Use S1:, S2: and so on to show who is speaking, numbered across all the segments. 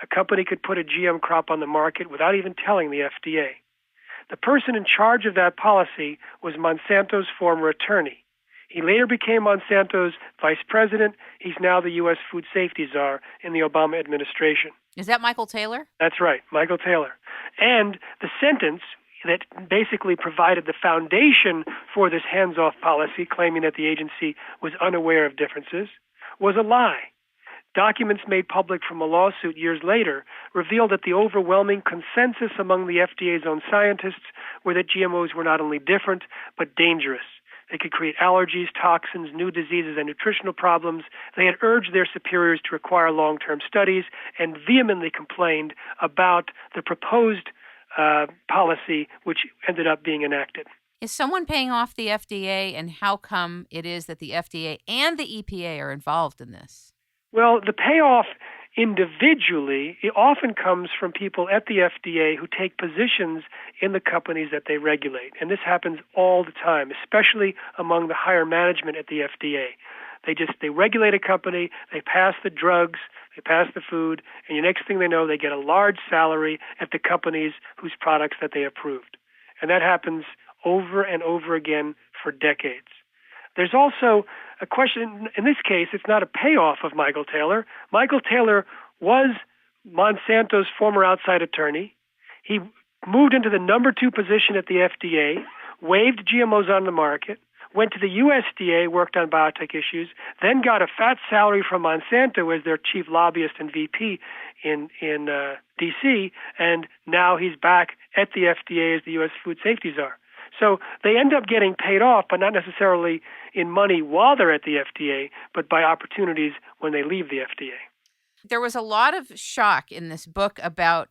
S1: A company could put a GM crop on the market without even telling the FDA. The person in charge of that policy was Monsanto's former attorney. He later became Monsanto's vice president. He's now the U.S. food safety czar in the Obama administration.
S2: Is that Michael Taylor?
S1: That's right, Michael Taylor. And the sentence that basically provided the foundation for this hands-off policy, claiming that the agency was unaware of differences, was a lie. Documents made public from a lawsuit years later revealed that the overwhelming consensus among the FDA's own scientists were that GMOs were not only different, but dangerous. They could create allergies, toxins, new diseases, and nutritional problems. They had urged their superiors to require long-term studies and vehemently complained about the proposed policy, which ended up being enacted.
S2: Is someone paying off the FDA, and how come it is that the FDA and the EPA are involved in this?
S1: Well, the payoff individually, it often comes from people at the FDA who take positions in the companies that they regulate. And this happens all the time, especially among the higher management at the FDA. They regulate a company, they pass the drugs, they pass the food, and the next thing they know, they get a large salary at the companies whose products that they approved. And that happens over and over again for decades. There's also a question, in this case, it's not a payoff of Michael Taylor. Michael Taylor was Monsanto's former outside attorney. He moved into the number 2 position at the FDA, waived GMOs on the market, went to the USDA, worked on biotech issues, then got a fat salary from Monsanto as their chief lobbyist and VP in D.C., and now he's back at the FDA as the U.S. food safety czar. So they end up getting paid off, but not necessarily in money while they're at the FDA, but by opportunities when they leave the FDA.
S2: There was a lot of shock in this book about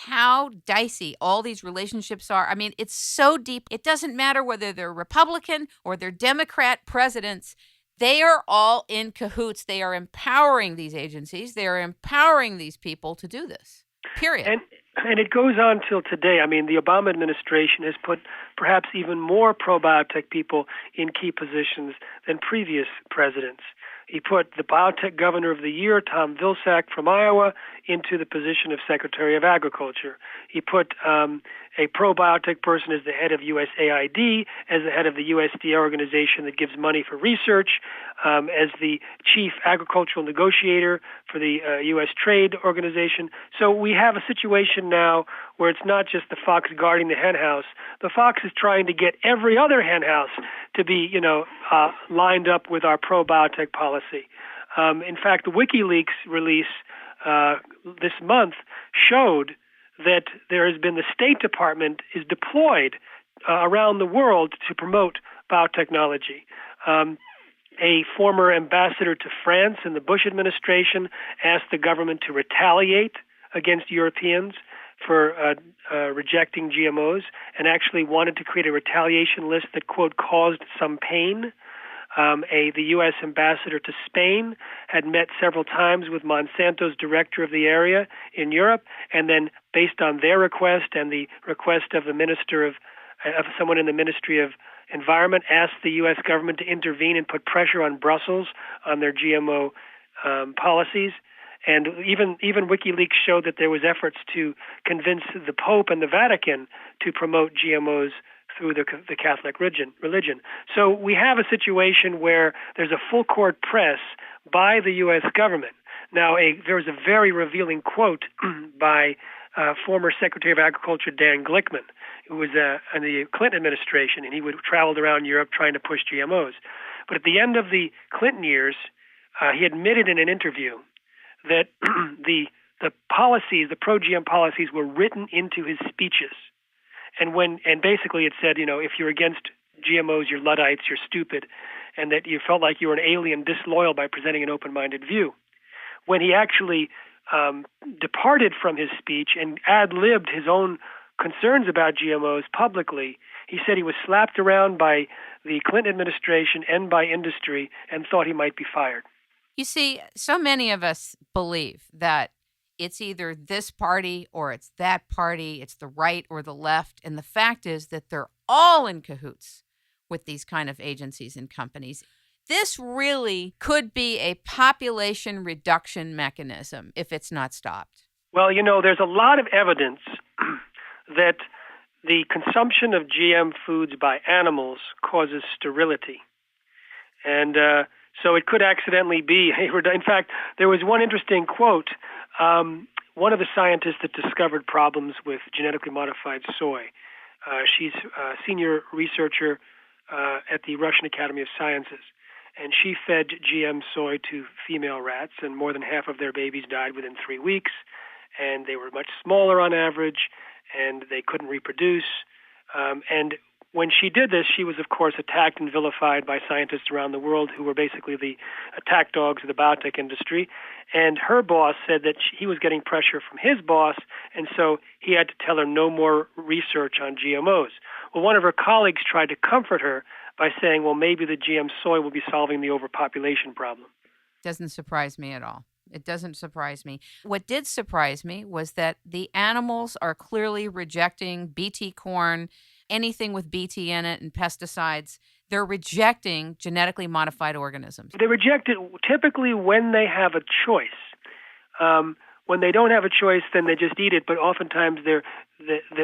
S2: how dicey all these relationships are. I mean, it's so deep. It doesn't matter whether they're Republican or they're Democrat presidents. They are all in cahoots. They are empowering these agencies. They are empowering these people to do this, period.
S1: And it goes on till today. I mean, the Obama administration has put perhaps even more pro-biotech people in key positions than previous presidents. He put the biotech governor of the year, Tom Vilsack from Iowa, into the position of Secretary of Agriculture. He put a pro-biotech person as the head of USAID, as the head of the USDA organization that gives money for research, as the chief agricultural negotiator for the U.S. Trade Organization. So we have a situation now where it's not just the fox guarding the hen house. The fox is trying to get every other hen house to be, lined up with our pro-biotech policy. In fact, the WikiLeaks release this month showed that there has been the State Department is deployed around the world to promote biotechnology. A former ambassador to France in the Bush administration asked the government to retaliate against Europeans for rejecting GMOs and actually wanted to create a retaliation list that, quote, caused some pain. The U.S. ambassador to Spain had met several times with Monsanto's director of the area in Europe, and then based on their request and the request of the minister of someone in the Ministry of Environment, asked the U.S. government to intervene and put pressure on Brussels on their GMO policies. And even WikiLeaks showed that there was efforts to convince the Pope and the Vatican to promote GMOs through the Catholic religion. So we have a situation where there's a full court press by the U.S. government. Now, there was a very revealing quote by former Secretary of Agriculture Dan Glickman, who was in the Clinton administration, and he traveled around Europe trying to push GMOs. But at the end of the Clinton years, he admitted in an interview that the policies, the pro-GM policies, were written into his speeches. And basically it said, if you're against GMOs, you're Luddites, you're stupid, and that you felt like you were an alien disloyal by presenting an open-minded view. When he actually departed from his speech and ad-libbed his own concerns about GMOs publicly, he said he was slapped around by the Clinton administration and by industry and thought he might be fired.
S2: You see, so many of us believe that it's either this party or it's that party, it's the right or the left. And the fact is that they're all in cahoots with these kind of agencies and companies. This really could be a population reduction mechanism if it's not stopped.
S1: Well, there's a lot of evidence that the consumption of GM foods by animals causes sterility. And so it could accidentally be. In fact, there was one interesting quote. One of the scientists that discovered problems with genetically modified soy, she's a senior researcher at the Russian Academy of Sciences, and she fed GM soy to female rats, and more than half of their babies died within 3 weeks, and they were much smaller on average, and they couldn't reproduce. And when she did this, she was, of course, attacked and vilified by scientists around the world who were basically the attack dogs of the biotech industry. And her boss said that he was getting pressure from his boss, and so he had to tell her no more research on GMOs. Well, one of her colleagues tried to comfort her by saying, well, maybe the GM soy will be solving the overpopulation problem.
S2: Doesn't surprise me at all. It doesn't surprise me. What did surprise me was that the animals are clearly rejecting BT corn, anything with BT in it, and pesticides. They're rejecting genetically modified organisms.
S1: They reject it typically when they have a choice. When they don't have a choice, then they just eat it, but oftentimes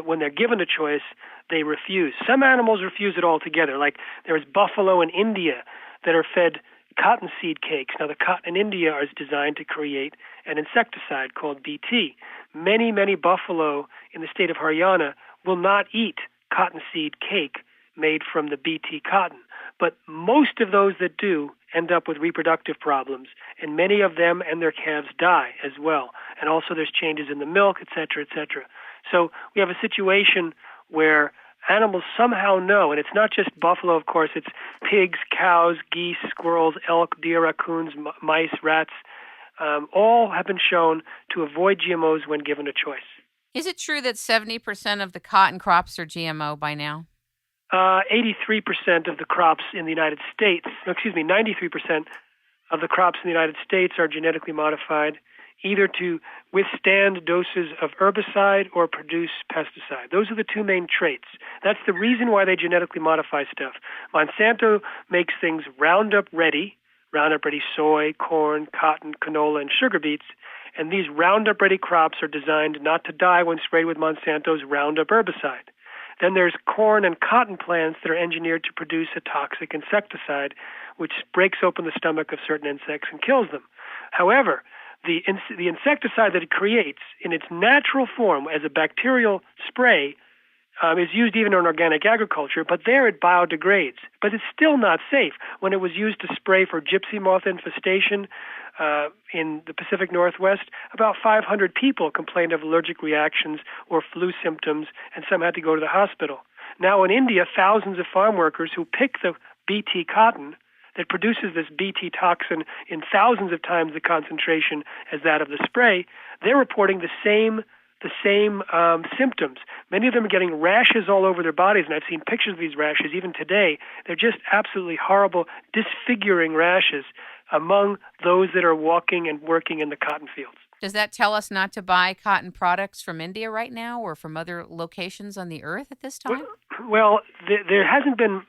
S1: when they're given a choice, they refuse. Some animals refuse it altogether, like there's buffalo in India that are fed cottonseed cakes. Now, the cotton in India is designed to create an insecticide called BT. Many, many buffalo in the state of Haryana will not eat cottonseed cake made from the BT cotton. But most of those that do end up with reproductive problems, and many of them and their calves die as well. And also there's changes in the milk, et cetera, et cetera. So we have a situation where animals somehow know, and it's not just buffalo, of course, it's pigs, cows, geese, squirrels, elk, deer, raccoons, mice, rats. All have been shown to avoid GMOs when given a choice.
S2: Is it true that 70% of the cotton crops are GMO by now?
S1: 83% of the crops in the United States, 93% of the crops in the United States are genetically modified, either to withstand doses of herbicide or produce pesticide. Those are the two main traits. That's the reason why they genetically modify stuff. Monsanto makes things Roundup ready soy, corn, cotton, canola, and sugar beets, and these Roundup ready crops are designed not to die when sprayed with Monsanto's Roundup herbicide. Then there's corn and cotton plants that are engineered to produce a toxic insecticide, which breaks open the stomach of certain insects and kills them. However, the insecticide that it creates in its natural form as a bacterial spray is used even in organic agriculture, but there it biodegrades. But it's still not safe. When it was used to spray for gypsy moth infestation in the Pacific Northwest, about 500 people complained of allergic reactions or flu symptoms, and some had to go to the hospital. Now in India, thousands of farm workers who pick the BT cotton that produces this BT toxin in thousands of times the concentration as that of the spray, they're reporting the same symptoms. Many of them are getting rashes all over their bodies, and I've seen pictures of these rashes even today. They're just absolutely horrible, disfiguring rashes among those that are walking and working in the cotton fields.
S2: Does that tell us not to buy cotton products from India right now or from other locations on the earth at this time?
S1: Well, there hasn't been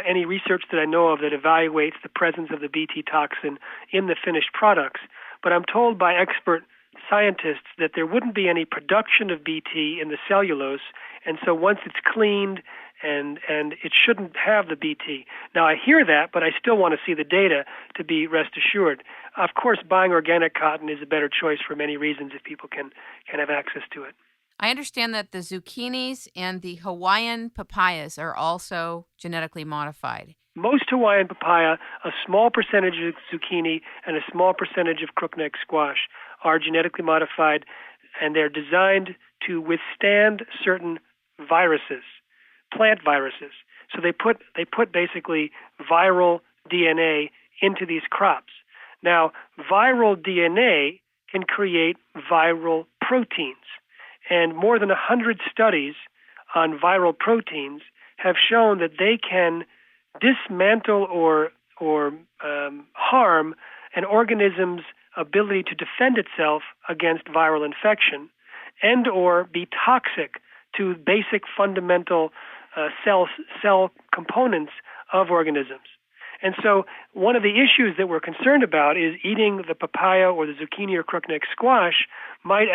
S1: any research that I know of that evaluates the presence of the BT toxin in the finished products, but I'm told by expert scientists that there wouldn't be any production of BT in the cellulose, and so once it's cleaned and it shouldn't have the BT. Now I hear that, but I still want to see the data to be rest assured. Of course, buying organic cotton is a better choice for many reasons if people can have access to it.
S2: I understand that the zucchinis and the Hawaiian papayas are also genetically modified.
S1: Most Hawaiian papaya, a small percentage of zucchini, and a small percentage of crookneck squash are genetically modified, and they're designed to withstand certain viruses, plant viruses. So they put basically viral DNA into these crops. Now, viral DNA can create viral proteins, and more than 100 studies on viral proteins have shown that they can dismantle or harm an organism's ability to defend itself against viral infection and or be toxic to basic fundamental cell components of organisms. And so one of the issues that we're concerned about is eating the papaya or the zucchini or crookneck squash might